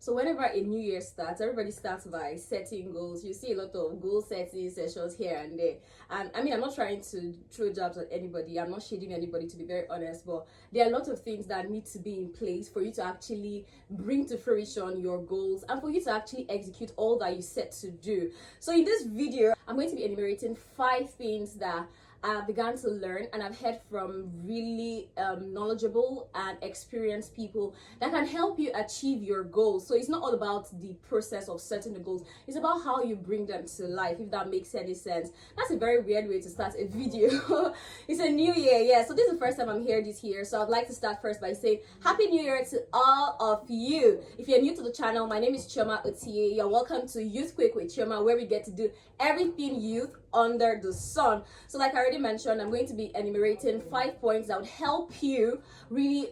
So whenever a new year starts, everybody starts by setting goals. You see a lot of goal setting sessions here and there. And I mean, I'm not trying to throw jabs at anybody. I'm not shading anybody, to be very honest. But there are a lot of things that need to be in place for you to actually bring to fruition your goals and for you to actually execute all that you set to do. So in this video, I'm going to be enumerating 5 things that I began to learn, and I've heard from really knowledgeable and experienced people that can help you achieve your goals. So it's not all about the process of setting the goals, it's about how you bring them to life, if that makes any sense. That's a very weird way to start a video. It's a new year, yeah, so this is the first time I'm here this year, so I'd like to start first by saying Happy New Year to all of you. If you're new to the channel, my name is Chioma Otie. You're welcome to Youth Quick with Chioma, where we get to do everything youth under the sun. So like I already mentioned, I'm going to be enumerating 5 points that would help you really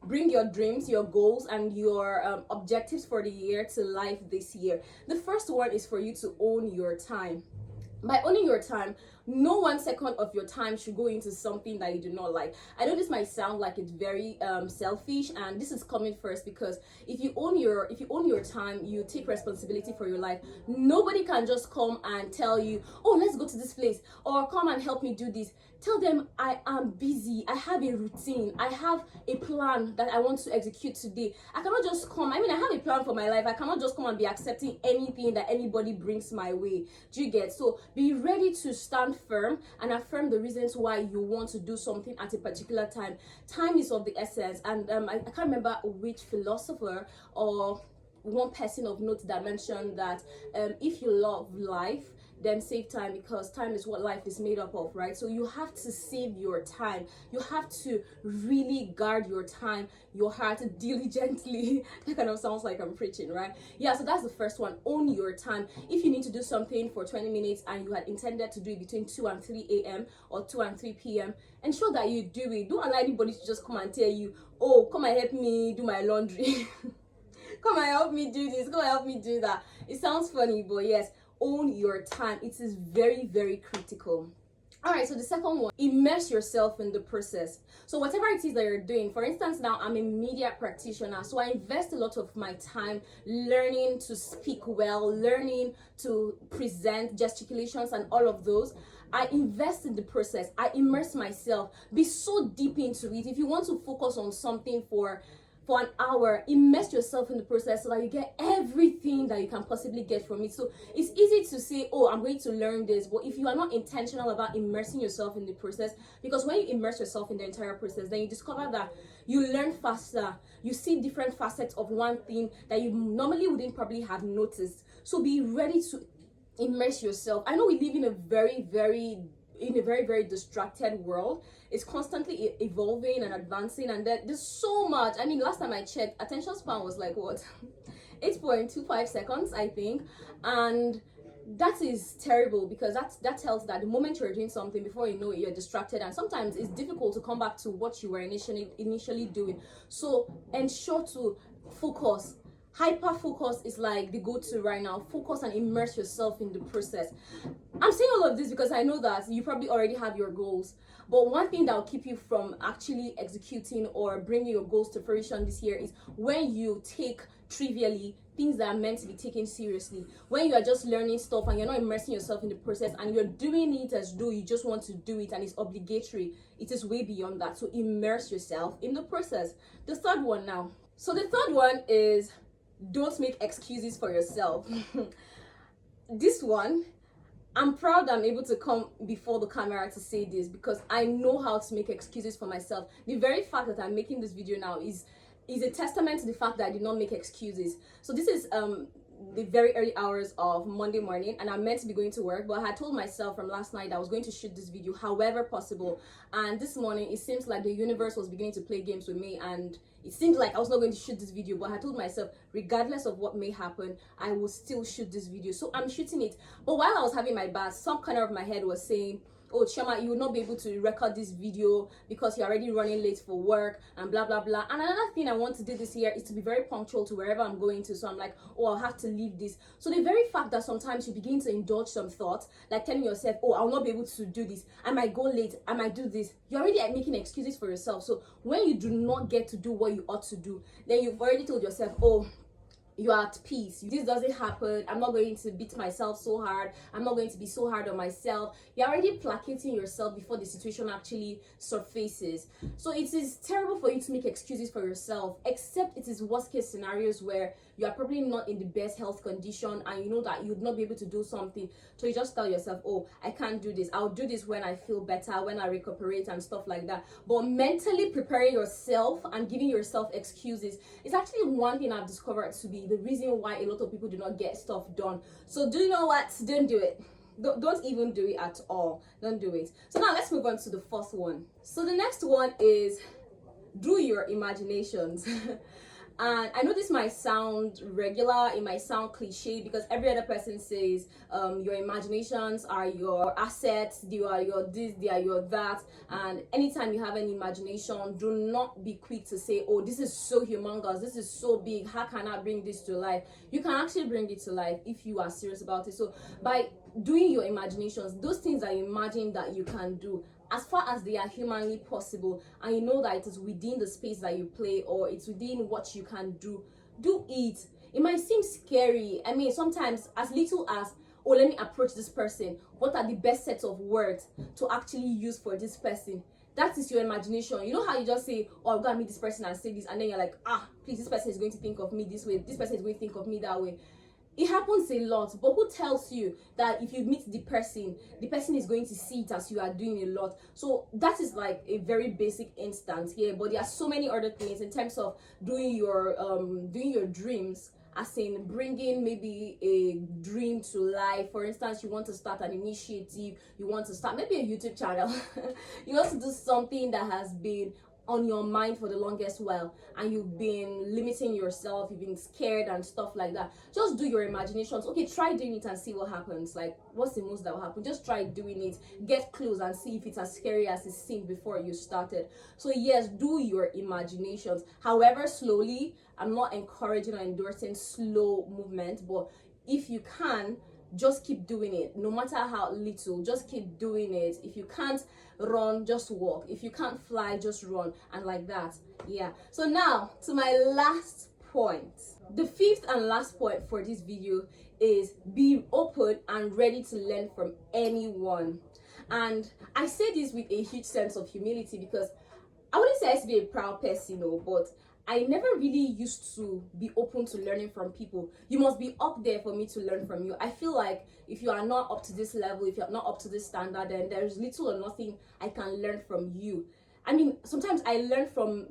bring your dreams, your goals, and your objectives for the year to life this year. The first one is for you to own your time. By owning your time, no 1 second of your time should go into something that you do not like. I know this might sound like it's very selfish, and this is coming first because if you own your time, you take responsibility for your life. Nobody can just come and tell you, oh, let's go to this place, or come and help me do this. Tell them, I am busy, I have a routine, I have a plan that I want to execute today. I cannot just come, I have a plan for my life. I cannot just come and be accepting anything that anybody brings my way. Do you get? So be ready to stand firm and affirm the reasons why you want to do something at a particular time. Time is of the essence, and I can't remember which philosopher or one person of note that mentioned that if you love life, then save time, because time is what life is made up of, right? So you have to save your time. You have to really guard your time, your heart diligently. That kind of sounds like I'm preaching, right? Yeah, so that's the first one. Own your time. If you need to do something for 20 minutes and you had intended to do it between 2 and 3 a.m. or 2 and 3 p.m., ensure that you do it. Don't allow anybody to just come and tell you, oh, come and help me do my laundry. Come and help me do this, come and help me do that. It sounds funny, but yes, own your time. It is very, very critical. All right, so the second one, immerse yourself in the process. So whatever it is that you're doing, for instance, now I'm a media practitioner, so I invest a lot of my time learning to speak well, learning to present, gesticulations and all of those. I invest in the process. I immerse myself. Be so deep into it. If you want to focus on something for an hour, immerse yourself in the process so that you get everything that you can possibly get from it. So it's easy to say, oh, I'm going to learn this, but if you are not intentional about immersing yourself in the process, because when you immerse yourself in the entire process, then you discover that you learn faster, you see different facets of one thing that you normally wouldn't probably have noticed. So be ready to immerse yourself. I know we live in a very, very distracted world. It's constantly evolving and advancing, and there's so much. Last time I checked, attention span was like what 8.25 seconds, I think, and that is terrible, because that tells that the moment you're doing something, before you know it, you're distracted, and sometimes it's difficult to come back to what you were initially doing. So ensure to focus. Hyper focus is like the go-to right now. Focus and immerse yourself in the process. I'm saying all of this because I know that you probably already have your goals, but one thing that will keep you from actually executing or bringing your goals to fruition this year is when you take trivially things that are meant to be taken seriously. When you are just learning stuff and you're not immersing yourself in the process, and you're doing it as though you just want to do it and it's obligatory, it is way beyond that. So immerse yourself in the process. The third one now. So the third one is, don't make excuses for yourself. This one, I'm proud I'm able to come before the camera to say this, because I know how to make excuses for myself. The very fact that I'm making this video now is a testament to the fact that I did not make excuses. So this is the very early hours of Monday morning, and I'm meant to be going to work, but I had told myself from last night that I was going to shoot this video however possible. And this morning it seems like the universe was beginning to play games with me, and it seemed like I was not going to shoot this video, but I told myself, regardless of what may happen, I will still shoot this video. So I'm shooting it. But while I was having my bath, some corner of my head was saying, oh, Chioma, you will not be able to record this video because you're already running late for work and blah blah blah. And another thing I want to do this year is to be very punctual to wherever I'm going to. So I'm like, oh, I'll have to leave this. So the very fact that sometimes you begin to indulge some thoughts, like telling yourself, oh, I'll not be able to do this, I might go late, I might do this, you're already making excuses for yourself. So when you do not get to do what you ought to do, then you've already told yourself, oh, you're at peace. This doesn't happen. I'm not going to beat myself so hard. I'm not going to be so hard on myself. You're already placating yourself before the situation actually surfaces. So it is terrible for you to make excuses for yourself, except it is worst case scenarios where you are probably not in the best health condition and you know that you'd not be able to do something. So you just tell yourself, oh, I can't do this. I'll do this when I feel better, when I recuperate and stuff like that. But mentally preparing yourself and giving yourself excuses is actually one thing I've discovered to be the reason why a lot of people do not get stuff done. So do you know what? Don't do it. Don't even do it at all. Don't do it. So now let's move on to the fourth one. So the next one is do your imaginations. And I know this might sound regular, it might sound cliche, because every other person says your imaginations are your assets, they are your this, they are your that. And anytime you have an imagination, do not be quick to say, oh, this is so humongous, this is so big, how can I bring this to life? You can actually bring it to life if you are serious about it. So by doing your imaginations, those things that you imagine that you can do, as far as they are humanly possible, and you know that it is within the space that you play or it's within what you can do, do it. It might seem scary. I mean, sometimes as little as, oh, let me approach this person, what are the best sets of words to actually use for this person? That is your imagination. You know how you just say, oh, I'm gonna meet this person and say this, and then you're like, please, this person is going to think of me this way, this person is going to think of me that way. It happens a lot, but who tells you that if you meet the person is going to see it as you are doing a lot? So that is like a very basic instance here, but there are so many other things in terms of doing your dreams, as in bringing maybe a dream to life. For instance, you want to start an initiative, you want to start maybe a YouTube channel, you want to do something that has been on your mind for the longest while, and you've been limiting yourself, you've been scared and stuff like that. Just do your imaginations. Okay, try doing it and see what happens. Like, what's the most that will happen? Just try doing it, get close and see if it's as scary as it seemed before you started. So yes, do your imaginations, however slowly. I'm not encouraging or endorsing slow movement, but if you can, just keep doing it, no matter how little. Just keep doing it. If you can't run, just walk. If you can't fly, just run, and like that. Yeah. So now to my last point. The fifth and last point for this video is be open and ready to learn from anyone. And I say this with a huge sense of humility, because I wouldn't say I used to be a proud person, but I never really used to be open to learning from people. You must be up there for me to learn from you. I feel like if you are not up to this level, if you're not up to this standard, then there's little or nothing I can learn from you. I mean, sometimes I learn from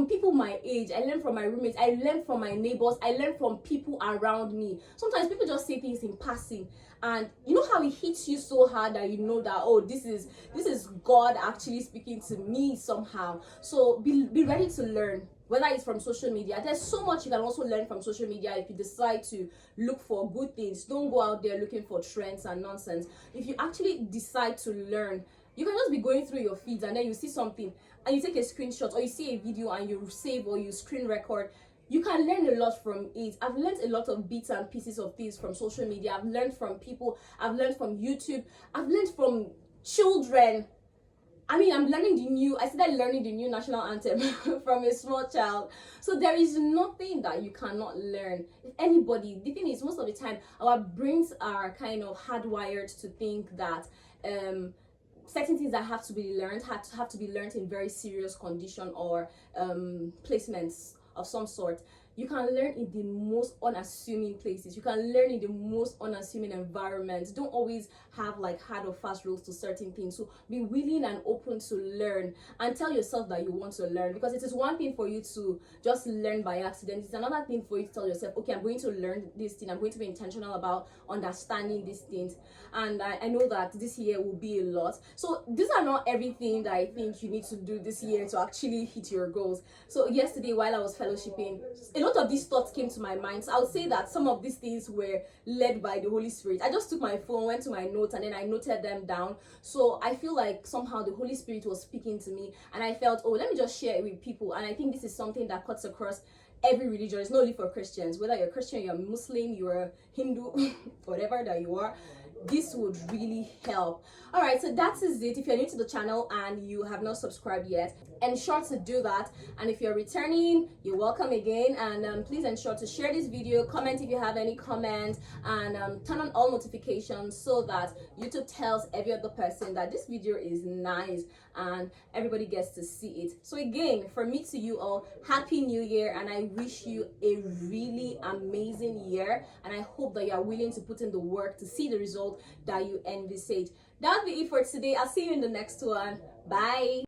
people my age, I learn from my roommates, I learn from my neighbors, I learn from people around me. Sometimes people just say things in passing, and you know how it hits you so hard that you know that, oh, this is God actually speaking to me somehow. So be ready to learn, whether it's from social media. There's so much you can also learn from social media if you decide to look for good things. Don't go out there looking for trends and nonsense. If you actually decide to learn, you can just be going through your feeds and then you see something and you take a screenshot, or you see a video and you save or you screen record. You can learn a lot from it. I've learned a lot of bits and pieces of things from social media. I've learned from people. I've learned from YouTube. I've learned from children. I mean, I started learning the new national anthem from a small child. So there is nothing that you cannot learn. If anybody, the thing is, most of the time, our brains are kind of hardwired to think that certain things that have to be learned have to be learned in very serious condition or placements of some sort. You can learn in the most unassuming places. You can learn in the most unassuming environments. Don't always have like hard or fast rules to certain things. So be willing and open to learn, and tell yourself that you want to learn, because it is one thing for you to just learn by accident. It's another thing for you to tell yourself, okay, I'm going to learn this thing. I'm going to be intentional about understanding these things. And I know that this year will be a lot. So these are not everything that I think you need to do this year to actually hit your goals. So yesterday, while I was fellowshipping, a lot of these thoughts came to my mind. So I would say that some of these things were led by the Holy Spirit. I just took my phone, went to my notes, and then I noted them down. So I feel like somehow the Holy Spirit was speaking to me, and I felt, oh, let me just share it with people. And I think this is something that cuts across every religion. It's not only for Christians. Whether you're Christian, you're Muslim, you're Hindu, whatever that you are, this would really help. All right, so that is it. If you're new to the channel and you have not subscribed yet, ensure to do that. And if you're returning, you're welcome again. And please ensure to share this video, comment if you have any comments, and turn on all notifications so that YouTube tells every other person that this video is nice and everybody gets to see it. So again, from me to you all, happy new year, and I wish you a really amazing year, and I hope that you are willing to put in the work to see the result that you envisage. That'll be it for today. I'll see you in the next one. Bye.